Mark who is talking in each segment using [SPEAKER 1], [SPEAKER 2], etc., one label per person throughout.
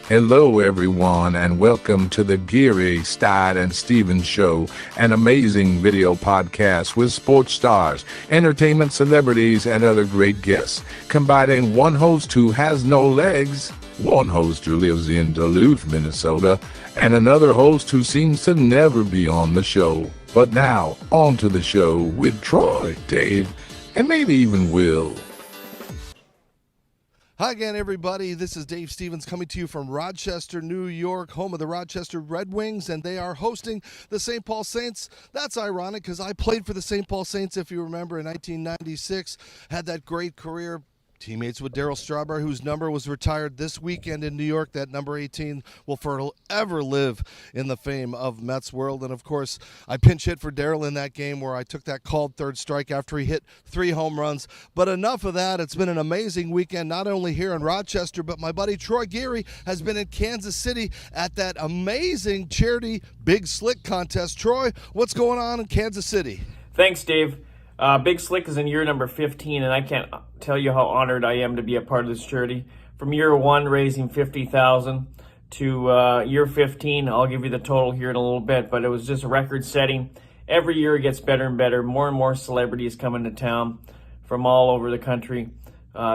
[SPEAKER 1] Hello everyone and welcome to the Geary, Stein and Stevens Show, an amazing video podcast with sports stars, entertainment celebrities and other great guests, combining one host who has no legs, one host who lives in Duluth, Minnesota, and another host who seems to never be on the show. But now, on to the show with Troy, Dave, and maybe even Will.
[SPEAKER 2] Hi again, everybody. This is Dave Stevens coming to you from Rochester, New York, home of the Rochester Red Wings, and they are hosting the St. Paul Saints. That's ironic because I played for the St. Paul Saints, if you remember, in 1996. Had that great career. Teammates with Darryl Strawberry, whose number was retired this weekend in New York. That number 18 will forever live in the fame of Mets world. And, of course, I pinch hit for Darryl in that game where I took that called third strike after he hit 3 home runs. But enough of that. It's been an amazing weekend, not only here in Rochester, but my buddy Troy Geary has been in Kansa City at that amazing charity Big Slick contest. Troy, what's going on in Kansa City?
[SPEAKER 3] Thanks, Dave. Big Slick is in year number 15, and I can't tell you how honored I am to be a part of this charity. From year 1, raising $50,000 to year 15, I'll give you the total here in a little bit, but it was just record-setting. Every year it gets better and better. More and more celebrities come into town from all over the country.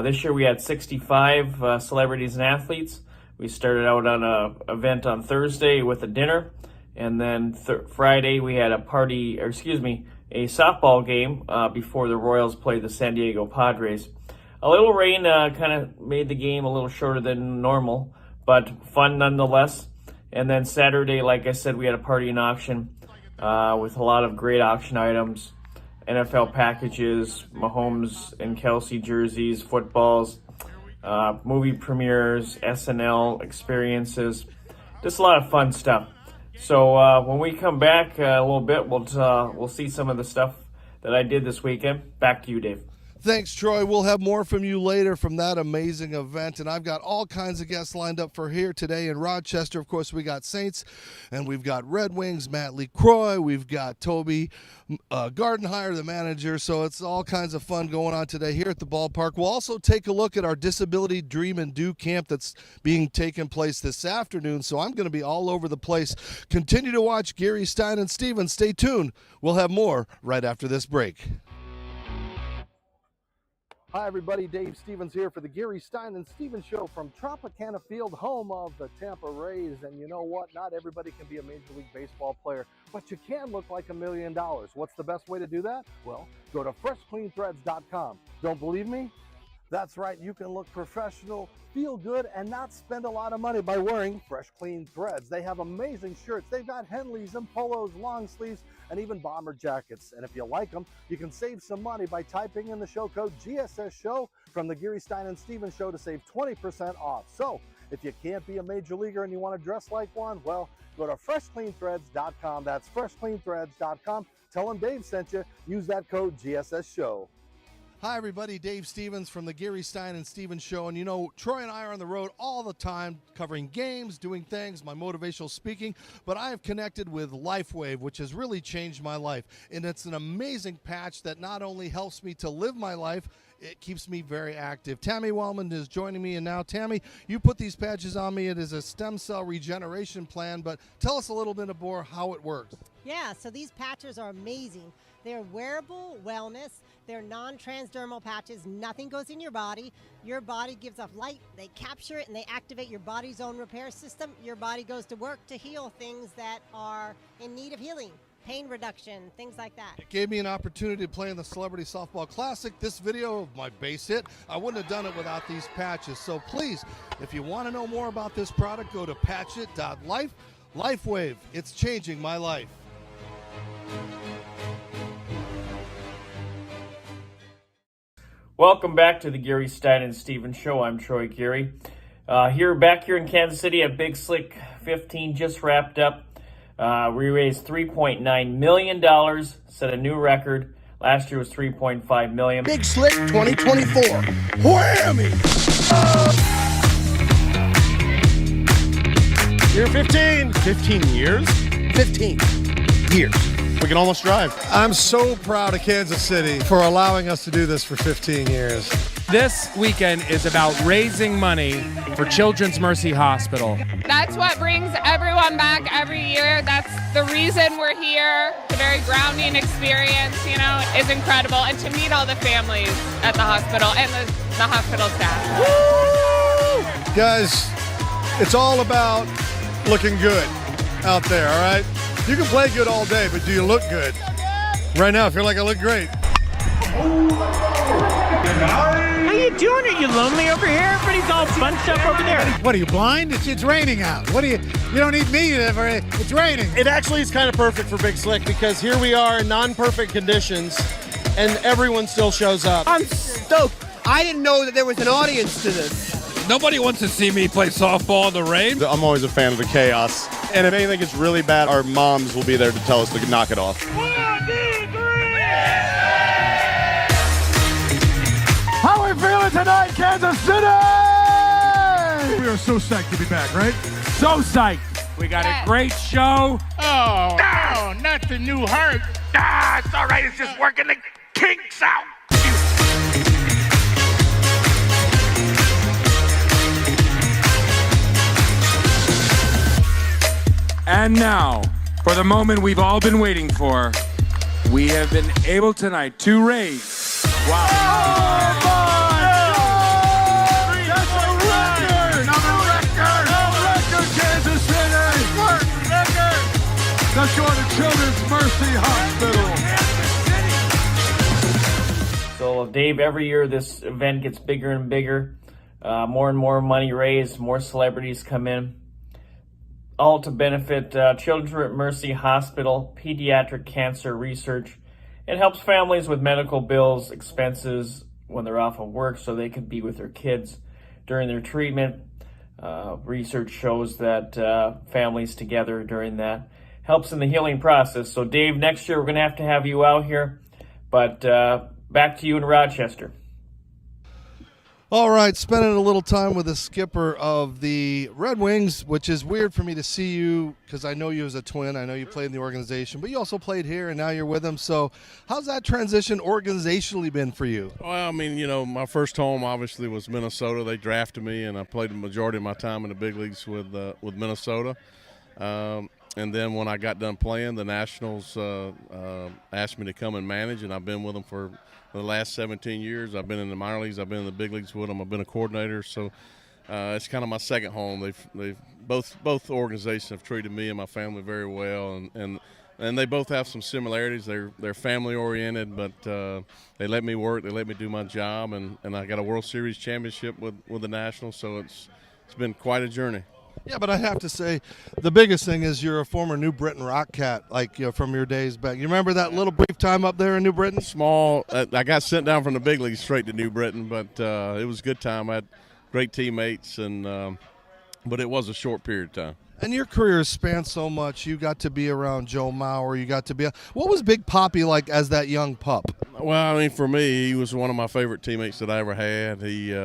[SPEAKER 3] This year we had 65 celebrities and athletes. We started out on an event on Thursday with a dinner, and then Friday we had a softball game before the Royals played the San Diego Padres. A little rain kind of made the game a little shorter than normal, but fun nonetheless. And then Saturday, like I said, we had a party and auction with a lot of great auction items, NFL packages, Mahomes and Kelsey jerseys, footballs, movie premieres, SNL experiences, just a lot of fun stuff. So when we come back a little bit, we'll see some of the stuff that I did this weekend. Back to you, Dave.
[SPEAKER 2] Thanks, Troy. We'll have more from you later from that amazing event. And I've got all kinds of guests lined up for here today in Rochester. Of course, we got Saints, and we've got Red Wings, Matt Lecroy. We've got Toby Gardenhire, the manager. So it's all kinds of fun going on today here at the ballpark. We'll also take a look at our Disability Dream and Do camp that's being taken place this afternoon. So I'm going to be all over the place. Continue to watch Geary, Stein, and Stevens. Stay tuned. We'll have more right after this break. Hi, everybody. Dave Stevens here for the Geary, Stein, and Stevens Show from Tropicana Field, home of the Tampa Rays. And you know what? Not everybody can be a Major League Baseball player, but you can look like $1 million. What's the best way to do that? Well, go to freshcleanthreads.com. Don't believe me? That's right. You can look professional, feel good, and not spend a lot of money by wearing Fresh Clean Threads. They have amazing shirts. They've got Henleys and polos, long sleeves, and even bomber jackets. And if you like them, you can save some money by typing in the show code GSS Show from the Geary, Stein, and Stevens Show to save 20% off. So if you can't be a major leaguer and you want to dress like one, well, go to freshcleanthreads.com. That's freshcleanthreads.com. Tell them Dave sent you. Use that code GSS Show. Hi, everybody. Dave Stevens from the Geary, Stein, and Stevens Show. And, you know, Troy and I are on the road all the time covering games, doing things, my motivational speaking. But I have connected with LifeWave, which has really changed my life. And it's an amazing patch that not only helps me to live my life, it keeps me very active. Tammy Wellman is joining me. And now, Tammy, you put these patches on me. It is a stem cell regeneration plan. But tell us a little bit more how it works.
[SPEAKER 4] Yeah, so these patches are amazing. They're wearable wellness. They're non-transdermal patches. Nothing goes in your body. Your body gives off light. They capture it and they activate your body's own repair system. Your body goes to work to heal things that are in need of healing. Pain reduction, things like that.
[SPEAKER 2] It gave me an opportunity to play in the Celebrity Softball Classic. This video of my base hit, I wouldn't have done it without these patches. So please, if you want to know more about this product, go to patchit.life. LifeWave, it's changing my life.
[SPEAKER 3] Welcome back to the Geary, Stein, and Stevens Show. I'm Troy Geary. Back here in Kansas City at Big Slick 15 just wrapped up. We raised $3.9 million, set a new record. Last year was $3.5 million.
[SPEAKER 5] Big Slick 2024. Whammy! Year 15. 15 years? 15 years. We can almost drive.
[SPEAKER 6] I'm so proud of Kansas City for allowing us to do this for 15 years. This weekend is about raising money for Children's Mercy Hospital.
[SPEAKER 7] That's what brings everyone back every year. That's the reason we're here. It's a very grounding experience, you know, it's incredible. And to meet all the families at the hospital and the hospital staff.
[SPEAKER 5] Woo! Guys, it's all about looking good out there, all right? You can play good all day, but do you look good? Right now, I feel like I look great.
[SPEAKER 8] How you doing? Are you lonely over here? Everybody's all bunched up over there.
[SPEAKER 9] What are you, blind? It's raining out. What do you don't need me ever. It's raining.
[SPEAKER 10] It actually is kind of perfect for Big Slick because here we are in non-perfect conditions and everyone still shows up.
[SPEAKER 11] I'm stoked. I didn't know that there was an audience to this.
[SPEAKER 12] Nobody wants to see me play softball in the rain.
[SPEAKER 10] I'm always a fan of the chaos. And if anything gets really bad, our moms will be there to tell us to knock it off.
[SPEAKER 8] 1, 2, 3!
[SPEAKER 13] How are we feeling tonight, Kansas City?
[SPEAKER 5] We are so psyched to be back, right?
[SPEAKER 6] So psyched. We got a great show.
[SPEAKER 8] Oh, no, not the new heart.
[SPEAKER 12] It's all right. It's just working the kinks out.
[SPEAKER 6] And now, for the moment we've all been waiting for, we have been able tonight to raise. Wow.
[SPEAKER 13] Oh, my God! That's a record! Another record, Kansas City! Record! Let's go to Children's Mercy Hospital.
[SPEAKER 3] So, Dave, every year this event gets bigger and bigger. More and more money raised, more celebrities come in. All to benefit Children's Mercy Hospital, pediatric cancer research. It helps families with medical bills, expenses when they're off of work so they can be with their kids during their treatment. Research shows that families together during that helps in the healing process. So, Dave, next year we're going to have you out here. But back to you in Rochester.
[SPEAKER 2] All right, spending a little time with the skipper of the Red Wings, which is weird for me to see you because I know you as a twin. I know you played in the organization, but you also played here, and now you're with them. So how's that transition organizationally been for you?
[SPEAKER 14] Well, I mean, you know, my first home obviously was Minnesota. They drafted me, and I played the majority of my time in the big leagues with Minnesota. And then when I got done playing, the Nationals asked me to come and manage, and I've been with them for the last 17 years. I've been in the minor leagues. I've been in the big leagues with them. I've been a coordinator. So it's kind of my second home. They've both organizations have treated me and my family very well, and they both have some similarities. They're family oriented, but they let me work. They let me do my job, and I got a World Series championship with the Nationals. So it's been quite a journey.
[SPEAKER 2] Yeah, but I have to say, the biggest thing is you're a former New Britain Rock Cat, like, you know, from your days back. You remember that little brief time up there in New Britain?
[SPEAKER 14] Small. I got sent down from the big leagues straight to New Britain, but it was a good time. I had great teammates, but it was a short period of time.
[SPEAKER 2] And your career spanned so much. You got to be around Joe Mauer. You got to be – what was Big Papi like as that young pup?
[SPEAKER 14] Well, I mean, for me, he was one of my favorite teammates that I ever had. He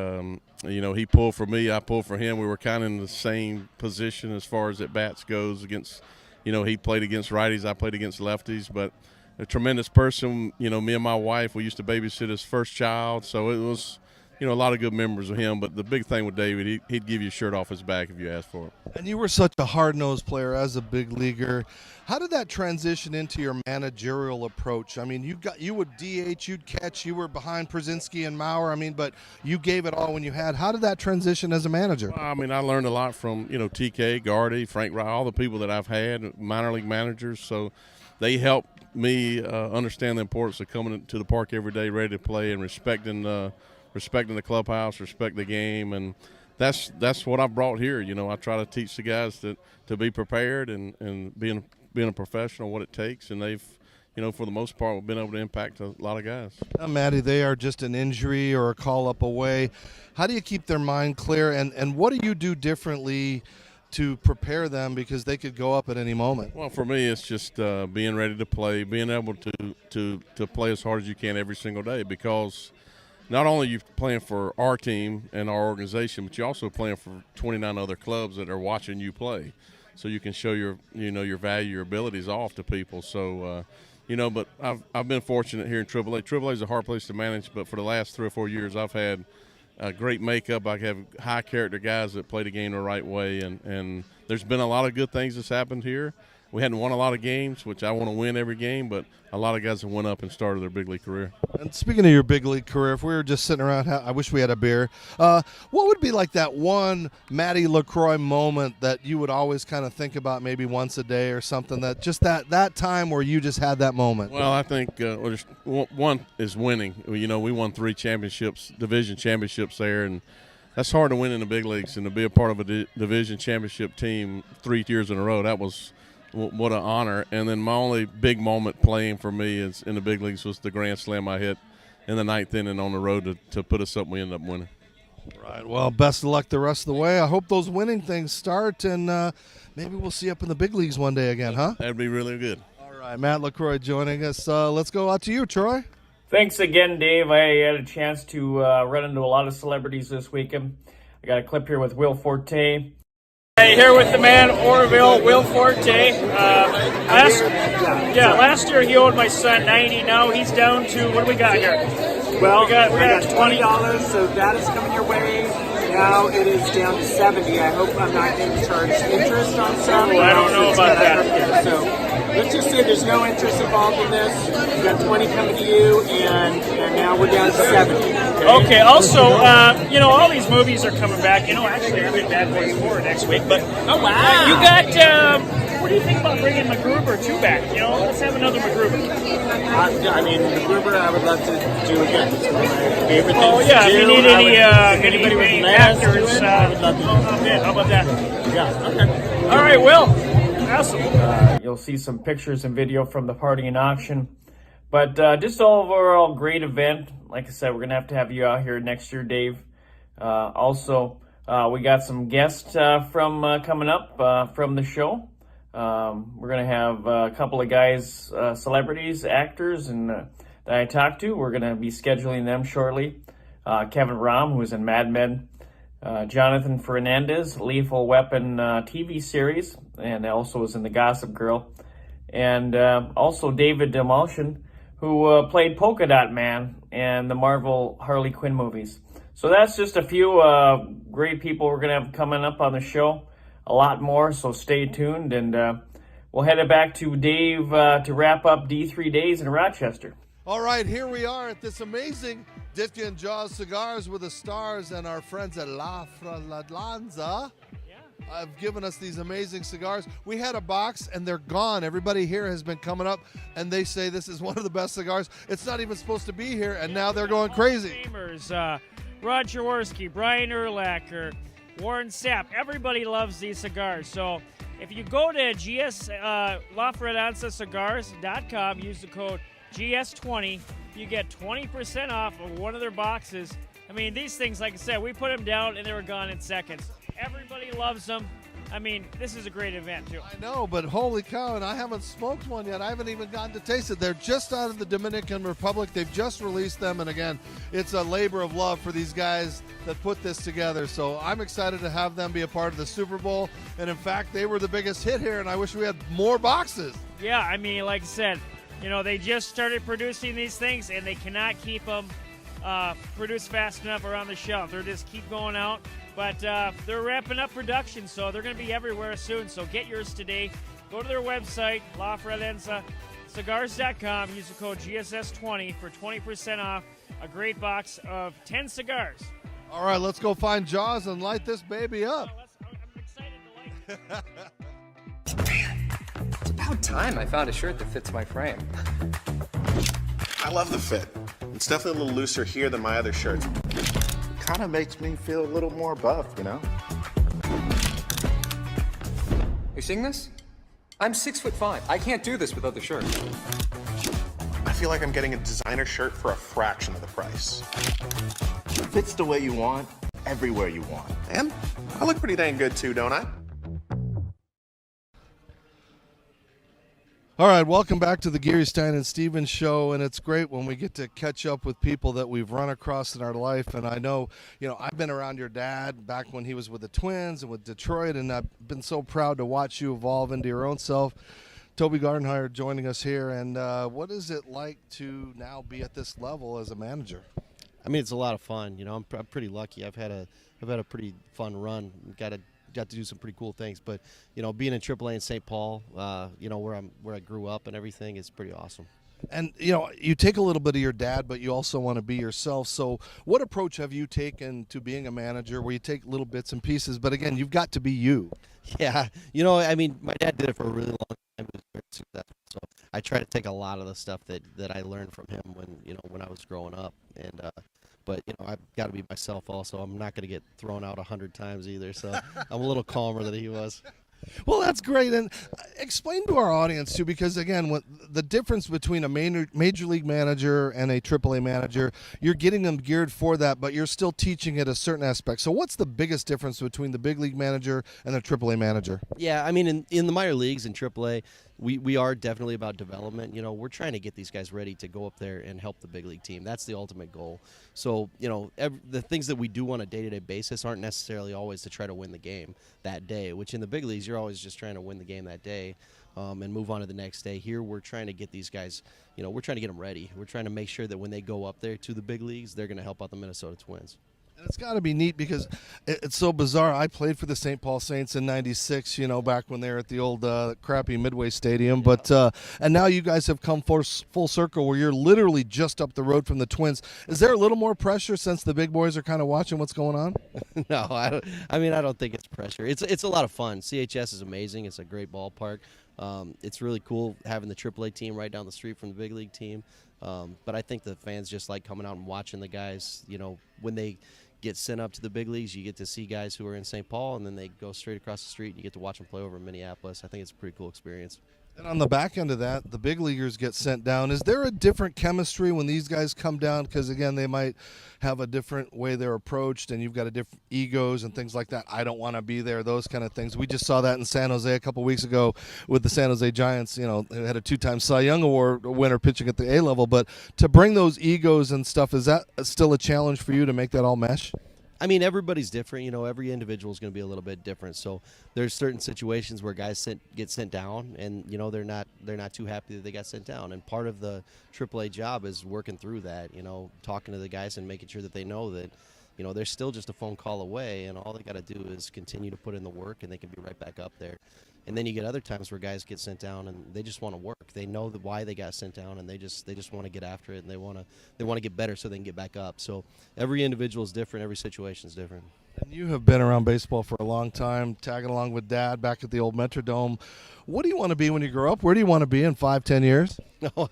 [SPEAKER 14] he pulled for me, I pulled for him. We were kind of in the same position as far as at bats goes against – he played against righties, I played against lefties. But a tremendous person. Me and my wife, we used to babysit his first child. So it was – a lot of good memories of him. But the big thing with David, he'd give you a shirt off his back if you asked for it.
[SPEAKER 2] And you were such a hard-nosed player as a big leaguer. How did that transition into your managerial approach? I mean, you would DH, you'd catch, you were behind Przinski and Mauer. I mean, but you gave it all when you had. How did that transition as a manager?
[SPEAKER 14] Well, I mean, I learned a lot from, TK, Gardy, Frank Wright, all the people that I've had, minor league managers. So they helped me understand the importance of coming to the park every day ready to play and respecting the clubhouse, respect the game, and that's what I brought here. I try to teach the guys to be prepared and being a professional, what it takes, and they've, for the most part, been able to impact a lot of guys.
[SPEAKER 2] Now, Matty, they are just an injury or a call-up away. How do you keep their mind clear, and what do you do differently to prepare them because they could go up at any moment?
[SPEAKER 14] Well, for me, it's just being ready to play, being able to play as hard as you can every single day, because not only are you playing for our team and our organization, but you're also playing for 29 other clubs that are watching you play. So you can show your value, your abilities off to people. So But I've been fortunate here in AAA. AAA is a hard place to manage, but for the last 3 or 4 years, I've had a great makeup. I have high character guys that play the game the right way, and there's been a lot of good things that's happened here. We hadn't won a lot of games, which I want to win every game, but a lot of guys have went up and started their big league career.
[SPEAKER 5] And speaking of your big league career, if we were just sitting around, I wish we had a beer. What would be like that one Matty Lecroy moment that you would always kind of think about maybe once a day or something, that just that time where you just had that moment?
[SPEAKER 14] Well, I think one is winning. We won 3 championships, division championships there, and that's hard to win in the big leagues, and to be a part of a division championship team 3 years in a row, that was what an honor. And then my only big moment playing for me is in the big leagues was the grand slam I hit in the 9th inning on the road to put us up, and we ended up winning.
[SPEAKER 5] Right. Well, best of luck the rest of the way. I hope those winning things start, and maybe we'll see you up in the big leagues one day again, huh?
[SPEAKER 14] That'd be really good.
[SPEAKER 5] All right, Matt Lecroy joining us. Let's go out to you, Troy.
[SPEAKER 3] Thanks again, Dave. I had a chance to run into a lot of celebrities this weekend. I got a clip here with Will Forte. Hey, here with the man, Orville, Will Forte. Last year he owed my son 90. Now he's down to, what do we got here?
[SPEAKER 15] Well, we got $20, so that is coming your way. Now it is down to 70. I hope I'm not getting charged interest on some.
[SPEAKER 3] I don't know about that.
[SPEAKER 15] So let's just say there's no interest involved in this. You got 20 coming to you, and now we're down to 70.
[SPEAKER 3] Okay, also, all these movies are coming back. Actually, I'm in Bad Boys 4 next week, but
[SPEAKER 15] oh, wow.
[SPEAKER 3] You got, what do you think about bringing MacGruber 2 back? Let's have another MacGruber.
[SPEAKER 15] MacGruber, I would love to do again. It's one of my favorite things
[SPEAKER 3] Oh, yeah,
[SPEAKER 15] to do.
[SPEAKER 3] if you need
[SPEAKER 15] Anybody with
[SPEAKER 3] any
[SPEAKER 15] last
[SPEAKER 3] actors,
[SPEAKER 15] I would love to do it.
[SPEAKER 3] how about that?
[SPEAKER 15] Yeah, okay.
[SPEAKER 3] All right, Will. Awesome. You'll see some pictures and video from the party and auction. But just overall great event. Like I said, we're going to have you out here next year, Dave. Also, we got some guests from coming up from the show. We're going to have a couple of guys, celebrities, actors, and that I talked to. We're going to be scheduling them shortly. Kevin Rahm, who was in Mad Men. Jonathan Fernandez, Lethal Weapon TV series, and also was in The Gossip Girl. And also David Demolshin, who played Polka Dot Man in the Marvel Harley Quinn movies. So that's just a few great people we're going to have coming up on the show. A lot more, so stay tuned. And we'll head it back to Dave to wrap up D3 Days in Rochester.
[SPEAKER 5] All right, here we are at this amazing Ditka and Jaws Cigars with the Stars, and our friends at La Fralanza have given us these amazing cigars. We had a box, and they're gone. Everybody here has been coming up, and they say this is one of the best cigars. It's not even supposed to be here, and now they're going crazy.
[SPEAKER 8] Rod Jaworski, Brian Urlacher, Warren Sapp. Everybody loves these cigars. So if you go to LaFralanzaCigars.com, use the code GS20, you get 20% off of one of their boxes. I mean, these things, like I said, we put them down and they were gone in seconds. Everybody loves them. I mean, this is a great event, too.
[SPEAKER 5] I know, but holy cow, and I haven't smoked one yet. I haven't even gotten to taste it. They're just out of the Dominican Republic. They've just released them, and again, it's a labor of love for these guys that put this together. So I'm excited to have them be a part of the Super Bowl, and in fact, they were the biggest hit here, and I wish we had more boxes.
[SPEAKER 8] Yeah, I mean, like I said, they just started producing these things, and they cannot keep them produced fast enough around the shelf. They're just keep going out. But they're ramping up production, so they're going to be everywhere soon. So get yours today. Go to their website, LaFralanzaCigars.com. Use the code GSS20 for 20% off a great box of 10 cigars.
[SPEAKER 5] All right, let's go find Jaws and light this baby up.
[SPEAKER 8] I'm excited to light it.
[SPEAKER 16] Man, it's about time I found a shirt that fits my frame.
[SPEAKER 17] I love the fit. It's definitely a little looser here than my other shirts. Kind of makes me feel a little more buff,
[SPEAKER 16] You seeing this? I'm 6'5". I can't do this with other shirts.
[SPEAKER 17] I feel like I'm getting a designer shirt for a fraction of the price. Fits the way you want, everywhere you want. And I look pretty dang good too, don't I?
[SPEAKER 5] All right, welcome back to the Geary, Stein and Stevens Show, and it's great when we get to catch up with people that we've run across in our life. And I know, I've been around your dad back when he was with the Twins and with Detroit, and I've been so proud to watch you evolve into your own self. Toby Gardenhire joining us here, and what is it like to now be at this level as a manager?
[SPEAKER 10] I mean, it's a lot of fun. You know, I'm pretty lucky. I've had a pretty fun run. Got to do some pretty cool things. But you know, being in AAA in St. Paul, you know, where I grew up and everything, is pretty awesome.
[SPEAKER 5] And you know, you take a little bit of your dad, but you also want to be yourself. So, what approach have you taken to being a manager, where you take little bits and pieces, but again, you've got to be you?
[SPEAKER 10] Yeah, you know, I mean, my dad did it for a really long time. He was very successful. So I try to take a lot of the stuff that I learned from him when I was growing up. And but you know, I've got to be myself also. I'm not going to get thrown out 100 times either. So I'm a little calmer than he was.
[SPEAKER 5] Well, that's great. And explain to our audience, too, because, again, what the difference between a major league manager and a AAA manager, you're getting them geared for that, but you're still teaching it a certain aspect. So what's the biggest difference between the big league manager and the AAA manager?
[SPEAKER 10] Yeah, I mean, in the minor leagues, in AAA, we are definitely about development. You know, we're trying to get these guys ready to go up there and help the big league team. That's the ultimate goal. So, you know, the things that we do on a day-to-day basis aren't necessarily always to try to win the game that day, which in the big leagues, you're always just trying to win the game that day and move on to the next day. Here, we're trying to get these guys, you know, we're trying to get them ready. We're trying to make sure that when they go up there to the big leagues, they're going to help out the Minnesota Twins.
[SPEAKER 5] And it's got to be neat because it's so bizarre. I played for the St. Paul Saints in '96, you know, back when they were at the old crappy Midway Stadium. Yeah. But and now you guys have come full circle where you're literally just up the road from the Twins. Is there a little more pressure since the big boys are kind of watching what's going on?
[SPEAKER 10] No, I don't think it's pressure. It's a lot of fun. CHS is amazing. It's a great ballpark. It's really cool having the AAA team right down the street from the big league team. But I think the fans just like coming out and watching the guys. You know, when they get sent up to the big leagues, you get to see guys who are in St. Paul, and then they go straight across the street and you get to watch them play over in Minneapolis. I think it's a pretty cool experience.
[SPEAKER 5] And on the back end of that, the big leaguers get sent down. Is there a different chemistry when these guys come down? Because, again, they might have a different way they're approached, and you've got a different egos and things like that. I don't want to be there, those kind of things. We just saw that in San Jose a couple weeks ago with the San Jose Giants. You know, they had a 2-time Cy Young Award winner pitching at the A level. But to bring those egos and stuff, is that still a challenge for you to make that all mesh?
[SPEAKER 10] I mean, everybody's different. You know, every individual is going to be a little bit different. So there's certain situations where guys get sent down, and you know they're not too happy that they got sent down. And part of the AAA job is working through that. You know, talking to the guys and making sure that they know that, you know, they're still just a phone call away, and all they got to do is continue to put in the work, and they can be right back up there. And then you get other times where guys get sent down and they just want to work. They know why they got sent down, and they just want to get after it, and they want to get better so they can get back up. So every individual is different, every situation is different.
[SPEAKER 5] And you have been around baseball for a long time, tagging along with Dad back at the old Metrodome. What do you want to be when you grow up? Where do you want to be in 5-10 years?
[SPEAKER 10] No,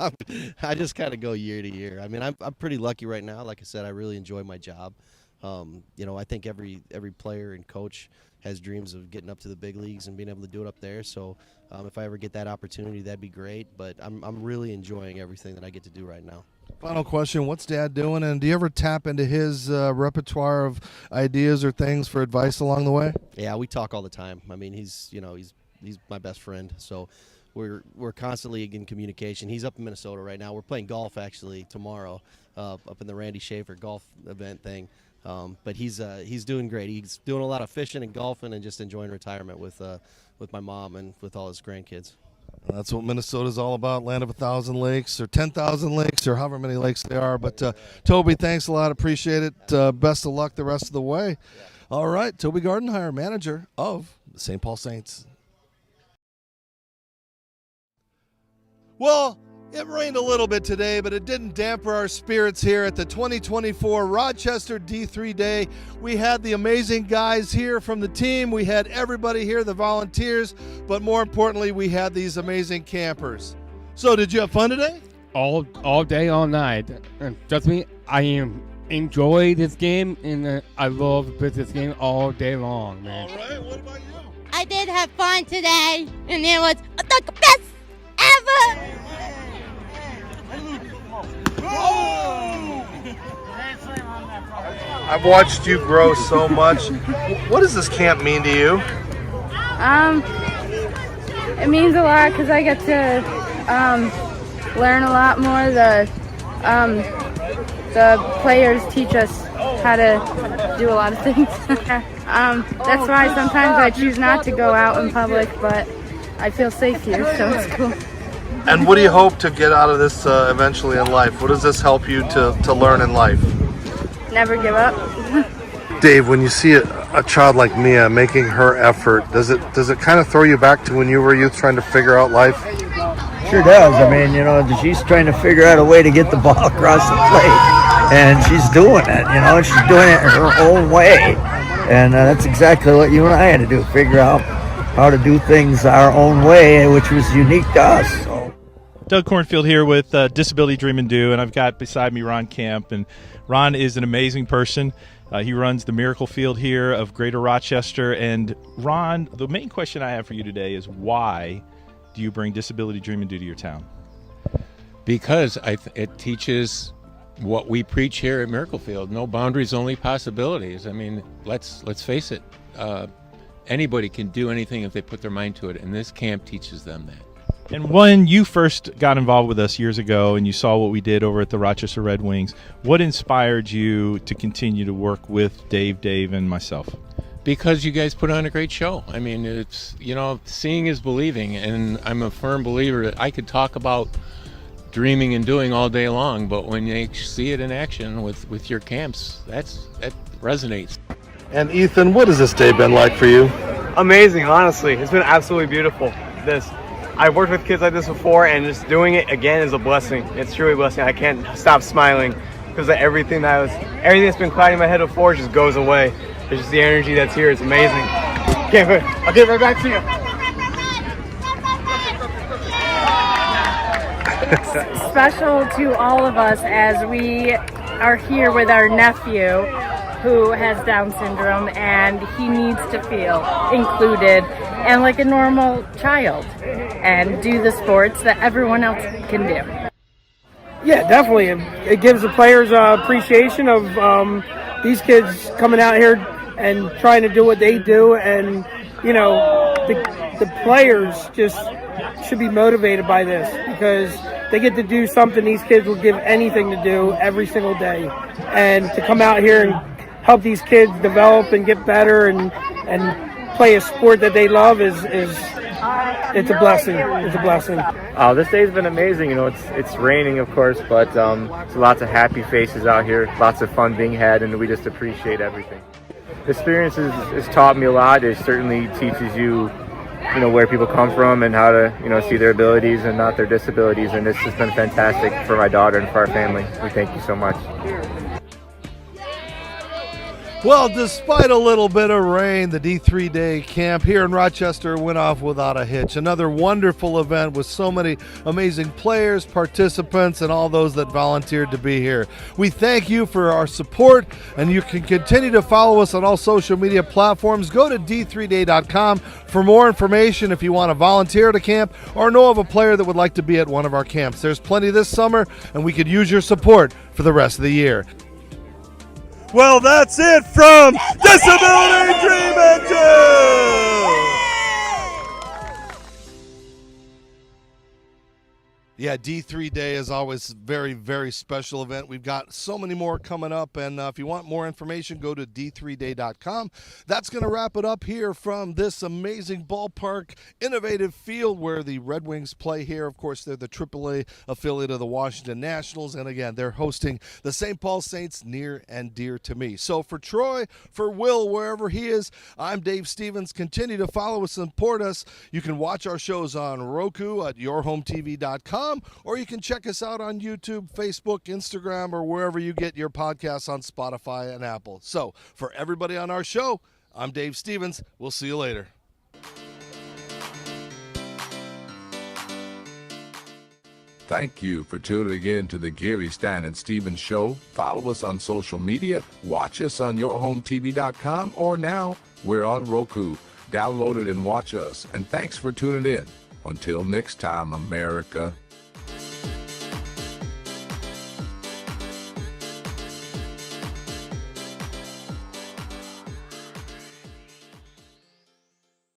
[SPEAKER 10] I just kind of go year to year. I mean, I'm pretty lucky right now. Like I said, I really enjoy my job. You know, I think every player and coach has dreams of getting up to the big leagues and being able to do it up there. So if I ever get that opportunity, that'd be great. But I'm really enjoying everything that I get to do right now.
[SPEAKER 5] Final question, what's Dad doing? And do you ever tap into his repertoire of ideas or things for advice along the way?
[SPEAKER 10] Yeah, we talk all the time. I mean, he's my best friend. So we're constantly in communication. He's up in Minnesota right now. We're playing golf actually tomorrow up in the Randy Schaefer golf event thing. But he's doing great. He's doing a lot of fishing and golfing and just enjoying retirement with my mom and with all his grandkids.
[SPEAKER 5] That's what Minnesota's all about, land of 1,000 lakes or 10,000 lakes or however many lakes they are. But Toby, thanks a lot. Appreciate it. Best of luck the rest of the way. Yeah. All right, Toby Gardenhire, manager of the St. Paul Saints. Well, it rained a little bit today, but it didn't damper our spirits here at the 2024 Rochester D3 Day. We had the amazing guys here from the team. We had everybody here, the volunteers, but more importantly, we had these amazing campers. So did you have fun today?
[SPEAKER 18] All day, all night. And trust me, I enjoy this game, and I love this game all day long, man.
[SPEAKER 5] All right, what about you?
[SPEAKER 19] I did have fun today, and it was the best ever!
[SPEAKER 5] I've watched you grow so much. What does this camp mean to you?
[SPEAKER 20] It means a lot because I get to learn a lot more. The players teach us how to do a lot of things. That's why sometimes I choose not to go out in public, but I feel safe here, so it's cool.
[SPEAKER 5] And what do you hope to get out of this eventually in life? What does this help you to learn in life?
[SPEAKER 20] Never give up.
[SPEAKER 5] Dave, when you see a child like Mia making her effort, does it kind of throw you back to when you were a youth trying to figure out life?
[SPEAKER 21] Sure does. I mean, you know, she's trying to figure out a way to get the ball across the plate, and she's doing it. You know, she's doing it her own way, and that's exactly what you and I had to do: figure out how to do things our own way, which was unique to us. So.
[SPEAKER 22] Doug Cornfield here with Disability Dream and Do, and I've got beside me Ron Camp, and Ron is an amazing person. He runs the Miracle Field here of Greater Rochester. And Ron, the main question I have for you today is why do you bring Disability Dream and Do to your town?
[SPEAKER 23] Because it teaches what we preach here at Miracle Field: no boundaries, only possibilities. I mean, let's face it. Anybody can do anything if they put their mind to it, and this camp teaches them that.
[SPEAKER 22] And when you first got involved with us years ago and you saw what we did over at the Rochester Red Wings, what inspired you to continue to work with Dave, and myself?
[SPEAKER 23] Because you guys put on a great show. I mean, it's, you know, seeing is believing, and I'm a firm believer that I could talk about dreaming and doing all day long, but when you see it in action with your camps, that resonates.
[SPEAKER 5] And Ethan, what has this day been like for you?
[SPEAKER 24] Amazing, honestly. It's been absolutely beautiful. I've worked with kids like this before, and just doing it again is a blessing. It's truly a blessing. I can't stop smiling because everything that's been clouding my head before just goes away. It's just the energy that's here. It's amazing. I'll get right back to you.
[SPEAKER 20] Special to all of us as we are here with our nephew who has Down syndrome, and he needs to feel included and like a normal child and do the sports that everyone else can do.
[SPEAKER 25] Yeah, definitely. It gives the players appreciation of these kids coming out here and trying to do what they do, and you know, the players just should be motivated by this because they get to do something these kids will give anything to do every single day, and to come out here and help these kids develop and get better and play a sport that they love it's a blessing. It's a blessing.
[SPEAKER 24] This day's been amazing. You know, it's raining, of course, but there's lots of happy faces out here, lots of fun being had, and we just appreciate everything. The experience has taught me a lot. It certainly teaches you, you know, where people come from and how to, you know, see their abilities and not their disabilities, and it's just been fantastic for my daughter and for our family. We thank you so much.
[SPEAKER 5] Well, despite a little bit of rain, the D3 Day Camp here in Rochester went off without a hitch. Another wonderful event with so many amazing players, participants, and all those that volunteered to be here. We thank you for our support, and you can continue to follow us on all social media platforms. Go to d3day.com for more information if you want to volunteer at a camp or know of a player that would like to be at one of our camps. There's plenty this summer, and we could use your support for the rest of the year. Well, that's it from Disability Dream and Do! Yeah, D3 Day is always a very, very special event. We've got so many more coming up, and if you want more information, go to d3day.com. That's going to wrap it up here from this amazing ballpark, innovative field where the Red Wings play here. Of course, they're the AAA affiliate of the Washington Nationals, and again, they're hosting the St. Paul Saints, near and dear to me. So for Troy, for Will, wherever he is, I'm Dave Stevens. Continue to follow us and support us. You can watch our shows on Roku at yourhometv.com, or you can check us out on YouTube, Facebook, Instagram, or wherever you get your podcasts on Spotify and Apple. So for everybody on our show, I'm Dave Stevens. We'll see you later.
[SPEAKER 1] Thank you for tuning in to the Geary, Stein, and Stevens Show. Follow us on social media, watch us on yourhometv.com, or now we're on Roku. Download it and watch us. And thanks for tuning in. Until next time, America.